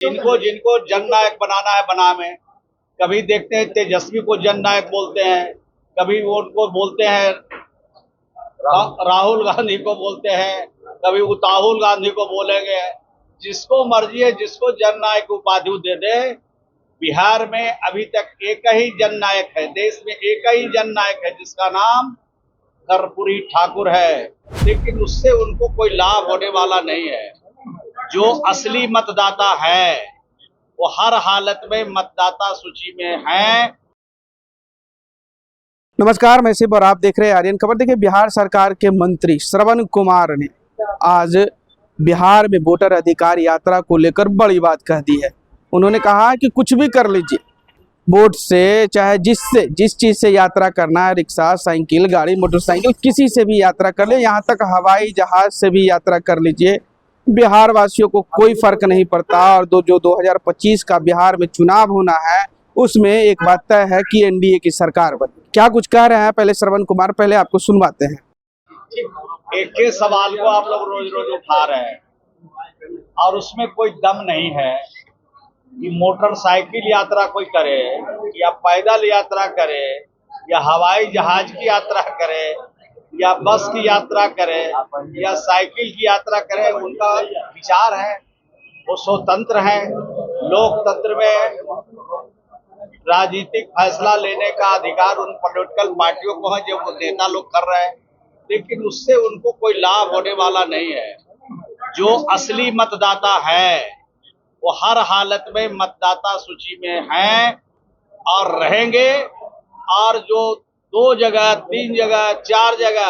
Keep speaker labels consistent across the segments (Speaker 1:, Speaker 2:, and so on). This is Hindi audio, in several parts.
Speaker 1: जिनको जिनको जननायक बनाना है बनावे। कभी देखते हैं तेजस्वी को जननायक बोलते हैं, कभी वो उनको बोलते हैं राहुल गांधी को बोलते हैं, कभी उताहुल गांधी को बोलेंगे। जिसको मर्जी है जिसको जननायक उपाधि दे दे। बिहार में अभी तक एक ही जननायक है, देश में एक ही जननायक है जिसका नाम कर्पूरी ठाकुर है, लेकिन उससे उनको कोई लाभ होने वाला नहीं है। जो असली मतदाता है वो हर हालत में मतदाता सूची में है।
Speaker 2: नमस्कार, मैं शिव और आप देख रहे हैं आर्यन खबर। देखिए, बिहार सरकार के मंत्री श्रवण कुमार ने आज बिहार में वोटर अधिकार यात्रा को लेकर बड़ी बात कह दी है। उन्होंने कहा कि कुछ भी कर लीजिए, वोट से, चाहे जिस चीज़ से यात्रा करना है, रिक्शा, साइकिल, गाड़ी, मोटरसाइकिल, किसी से भी यात्रा कर ले, यहाँ तक हवाई जहाज से भी यात्रा कर लीजिए। बिहार वासियों को कोई फर्क नहीं पड़ता। और जो 2025 का बिहार में चुनाव होना है उसमें एक बात तय है कि एनडीए की सरकार बने। क्या कुछ कह रहे हैं पहले श्रवण कुमार, पहले आपको सुनवाते हैं।
Speaker 1: एक ही सवाल को आप लोग रोज रोज उठा रहे हैं और उसमें कोई दम नहीं है कि मोटरसाइकिल यात्रा कोई करे या पैदल यात्रा करे या हवाई जहाज की यात्रा करे या बस की यात्रा करे या साइकिल की यात्रा करे। उनका विचार है, वो स्वतंत्र है। लोकतंत्र में राजनीतिक फैसला लेने का अधिकार उन पॉलिटिकल पार्टियों को है जो वो नेता लोग कर रहे हैं, लेकिन उससे उनको कोई लाभ होने वाला नहीं है। जो असली मतदाता है वो हर हालत में मतदाता सूची में हैं और रहेंगे। और जो 2 जगह, 3 जगह, 4 जगह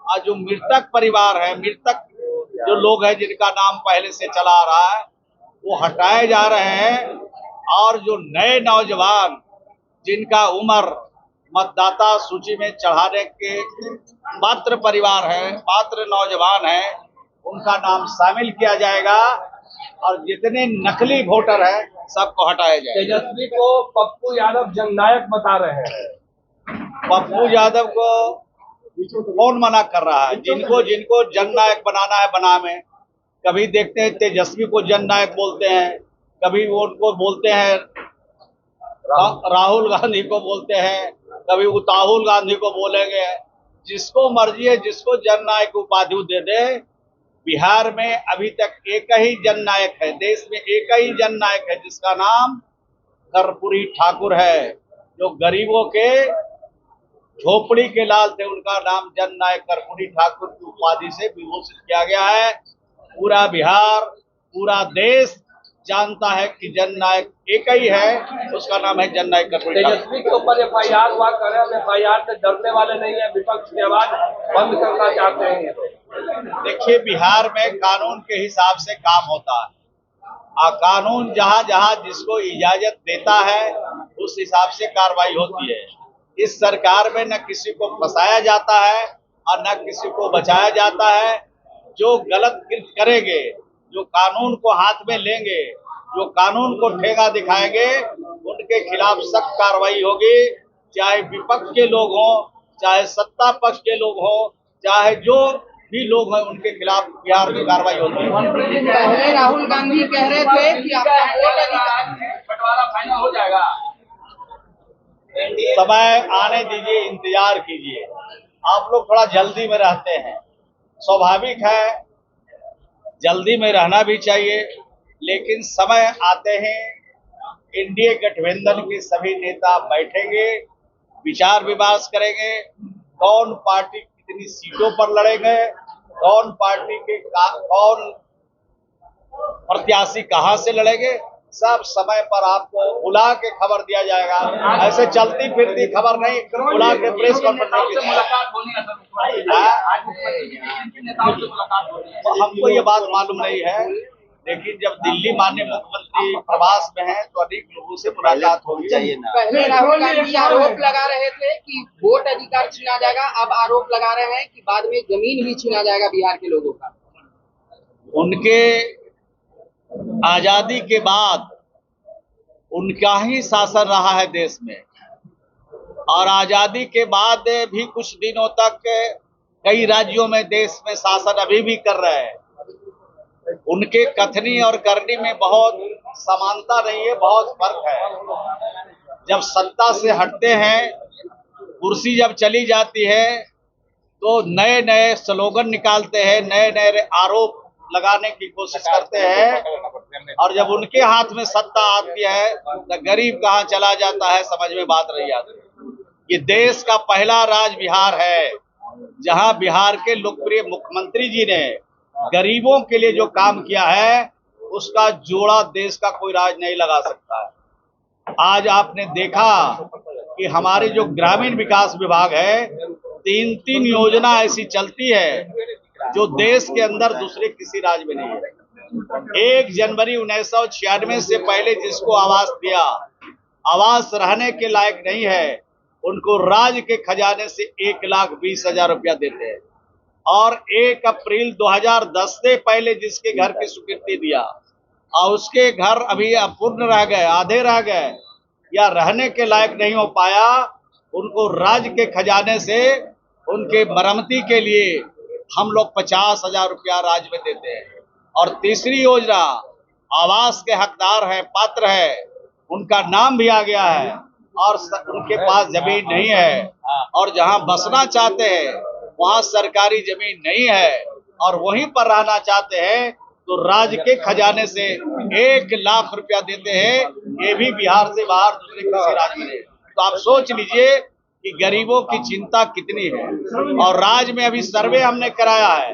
Speaker 1: और जो मृतक परिवार है, मृतक जो लोग हैं जिनका नाम पहले से चला आ रहा है, वो हटाए जा रहे हैं। और जो नए नौजवान जिनका उम्र मतदाता सूची में चढ़ाने के पात्र परिवार है, पात्र नौजवान है, उनका नाम शामिल किया जाएगा और जितने नकली वोटर है सबको हटाया जाएगा।
Speaker 3: तेजस्वी को पप्पू यादव जननायक बता रहे हैं।
Speaker 1: पप्पू यादव को कौन मना कर रहा है? जिनको जिनको जननायक बनाना है बनावे। कभी देखते हैं तेजस्वी को जननायक बोलते हैं, कभी वो उनको बोलते हैं राहुल गांधी को बोलते हैं, कभी उताहुल गांधी को बोलेंगे। जिसको मर्जी है जिसको जननायक उपाधि दे दे। बिहार में अभी तक एक ही जननायक है, देश में एक ही जननायक है जिसका नाम कर्पूरी ठाकुर है। जो गरीबों के झोपड़ी के लाल थे, उनका नाम जननायक कर्पूरी ठाकुर की उपाधि से विभूषित किया गया है। पूरा बिहार, पूरा देश जानता है कि जननायक एक ही है, उसका नाम है जननायक कर्पूरी ठाकुर।
Speaker 3: तेजस्वी के ऊपर FIR हुआ कर रहे हैं, FIR से डरने वाले नहीं है, विपक्ष की आवाज बंद करना चाहते हैं।
Speaker 1: देखिए, बिहार में कानून के हिसाब से काम होता है और कानून जहां जहां जिसको इजाजत देता है उस हिसाब से कार्रवाई होती है। इस सरकार में न किसी को फंसाया जाता है और न किसी को बचाया जाता है। जो गलत कृत्य करेंगे, जो कानून को हाथ में लेंगे, जो कानून को ठेगा दिखाएंगे, उनके खिलाफ सख्त कार्रवाई होगी। चाहे विपक्ष के लोग हों, चाहे सत्ता पक्ष के लोग हों, चाहे जो भी लोग हैं, उनके खिलाफ बिहार में कार्रवाई होती है।
Speaker 4: पहले राहुल गांधी कह रहे थे कि आपका वोट
Speaker 3: बंटवारा फाइनल हो जाएगा।
Speaker 1: समय आने दीजिए, इंतजार कीजिए। आप लोग थोड़ा जल्दी में रहते हैं, स्वाभाविक है, जल्दी में रहना भी चाहिए, लेकिन समय आते हैं एनडीए गठबंधन के सभी नेता बैठेंगे, विचार विमर्श करेंगे, कौन पार्टी कितनी सीटों पर लड़ेंगे, कौन पार्टी के कौन प्रत्याशी कहां से लड़ेंगे, सब समय पर आपको बुला के खबर दिया जाएगा। ऐसे चलती फिरती खबर नहीं, बुला के प्रेस कॉन्फ्रेंस में
Speaker 3: मुलाकात होनी है
Speaker 1: तो हमको ये बात मालूम नहीं है, लेकिन जब दिल्ली माननीय मुख्यमंत्री प्रवास में हैं तो अनेक लोगों से मुलाकात होनी चाहिए ना।
Speaker 4: पहले राहुल गांधी आरोप लगा रहे थे कि वोट अधिकार छीना जाएगा, अब आरोप लगा रहे हैं कि बाद में जमीन भी छीना जाएगा बिहार के लोगों का।
Speaker 1: उनके आजादी के बाद उनका ही शासन रहा है देश में, और आजादी के बाद भी कुछ दिनों तक कई राज्यों में देश में शासन अभी भी कर रहे हैं। उनके कथनी और करनी में बहुत समानता नहीं है, बहुत फर्क है। जब सत्ता से हटते हैं, कुर्सी जब चली जाती है तो नए नए स्लोगन निकालते हैं, नए नए आरोप लगाने की कोशिश करते हैं, और जब उनके हाथ में सत्ता आती है तो गरीब कहाँ चला जाता है समझ में बात नहीं आती। ये देश का पहला राज बिहार है, जहां बिहार के लोकप्रिय मुख्यमंत्री जी ने गरीबों के लिए जो काम किया है उसका जोड़ा देश का कोई राज नहीं लगा सकता है। आज आपने देखा कि हमारे जो ग्रामीण विकास विभाग है, 3-3 योजना ऐसी चलती है जो देश के अंदर दूसरे किसी राज्य में नहीं है। 1 जनवरी 1996 से पहले जिसको आवास दिया, आवास रहने के लायक नहीं है, उनको राज्य के खजाने से 1,20,000 रुपया देते हैं। और 1 अप्रैल 2010 से पहले जिसके घर की स्वीकृति दिया और उसके घर अभी अपूर्ण रह गए, आधे रह गए या रहने के लायक नहीं हो पाया, उनको राज्य के खजाने से उनके मरम्मती के लिए हम लोग 50,000 रुपया राज्य में देते हैं। और तीसरी योजना, आवास के हकदार है, पात्र है, उनका नाम भी आ गया है और उनके पास जमीन नहीं है और जहां बसना चाहते हैं वहां सरकारी जमीन नहीं है और वहीं पर रहना चाहते हैं तो राज्य के खजाने से 1,00,000 रुपया देते हैं। ये भी बिहार से बाहर दूसरे किसी राज्य में नहीं। तो आप सोच लीजिए कि गरीबों की चिंता कितनी है। और राज्य में अभी सर्वे हमने कराया है,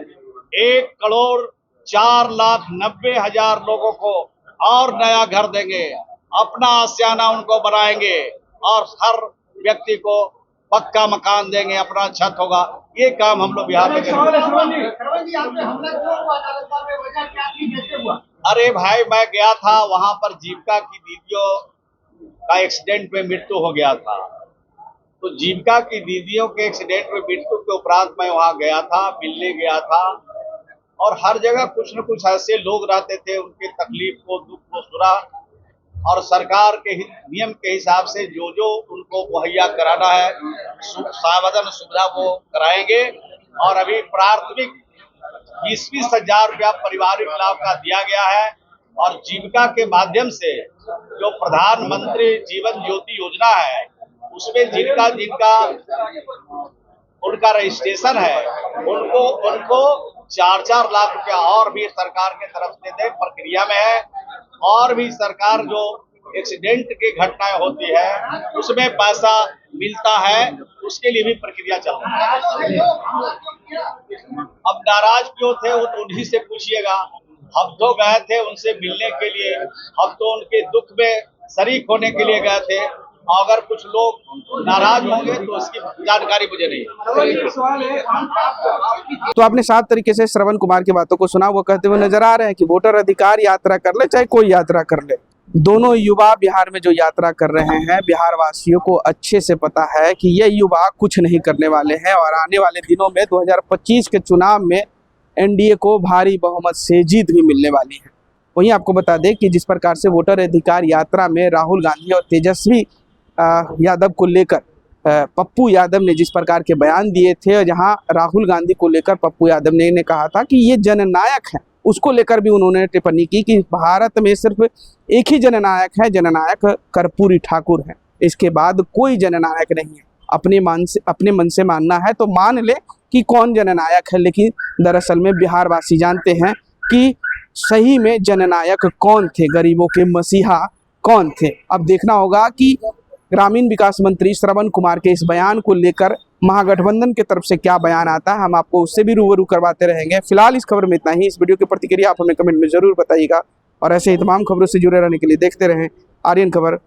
Speaker 1: 1,04,90,000 लोगों को और नया घर देंगे, अपना आशियाना उनको बनाएंगे और हर व्यक्ति को पक्का मकान देंगे, अपना छत होगा। ये काम हम लोग बिहार में करेंगे। अरे भाई, मैं गया था वहां पर, जीविका की दीदियों का एक्सीडेंट में मृत्यु हो गया था। तो जीविका की दीदियों के एक्सीडेंट में मृत्यु के उपरांत मैं वहां गया था, मिलने गया था, और हर जगह कुछ न कुछ ऐसे लोग रहते थे, उनके तकलीफ को, दुख को सुना और सरकार के नियम के हिसाब से जो जो उनको मुहैया कराना है सावधान सुविधा वो कराएंगे। और अभी प्राथमिक 20-20 हजार रुपया पारिवारिक लाभ का दिया गया है। और जीविका के माध्यम से जो प्रधानमंत्री जीवन ज्योति योजना है उसमें जिनका उनका रजिस्ट्रेशन है उनको 4-4 लाख रुपया और भी सरकार के तरफ से दे प्रक्रिया में है। और भी सरकार जो एक्सीडेंट की घटनाएं होती है उसमें पैसा मिलता है, उसके लिए भी प्रक्रिया चल रही है। अब नाराज क्यों थे वो तो उन्हीं से पूछिएगा। हम तो गए थे उनसे मिलने के लिए, हम तो उनके दुख में शरीक होने के लिए गए थे। अगर कुछ लोग नाराज होंगे तो उसकी जानकारी मुझे नहीं।
Speaker 2: तो आपने साफ तरीके से श्रवण कुमार की बातों को सुना। वो कहते हुए नजर आ रहे हैं कि वोटर अधिकार यात्रा कर ले चाहे कोई यात्रा कर ले, दोनों युवा बिहार में जो यात्रा कर रहे हैं, बिहार वासियों को अच्छे से पता है कि ये युवा कुछ नहीं करने वाले हैं और आने वाले दिनों में 2025 के चुनाव में एनडीए को भारी बहुमत से जीत भी मिलने वाली है। वहीं आपको बता दें कि जिस प्रकार से वोटर अधिकार यात्रा में राहुल गांधी और तेजस्वी यादव को लेकर पप्पू यादव ने जिस प्रकार के बयान दिए थे, जहां राहुल गांधी को लेकर पप्पू यादव ने कहा था कि ये जननायक है, उसको लेकर भी उन्होंने टिप्पणी की कि भारत में सिर्फ एक ही जननायक है, जननायक कर्पूरी ठाकुर है, इसके बाद कोई जननायक नहीं है। अपने मन से मानना है तो मान ले कि कौन जननायक है, लेकिन दरअसल में बिहार वासी जानते हैं कि सही में जननायक कौन थे, गरीबों के मसीहा कौन थे। अब देखना होगा कि ग्रामीण विकास मंत्री श्रवण कुमार के इस बयान को लेकर महागठबंधन की तरफ से क्या बयान आता है, हम आपको उससे भी रूबरू करवाते रहेंगे। फिलहाल इस खबर में इतना ही। इस वीडियो की प्रतिक्रिया आप हमें कमेंट में जरूर बताइएगा और ऐसे ही तमाम खबरों से जुड़े रहने के लिए देखते रहें आर्यन खबर।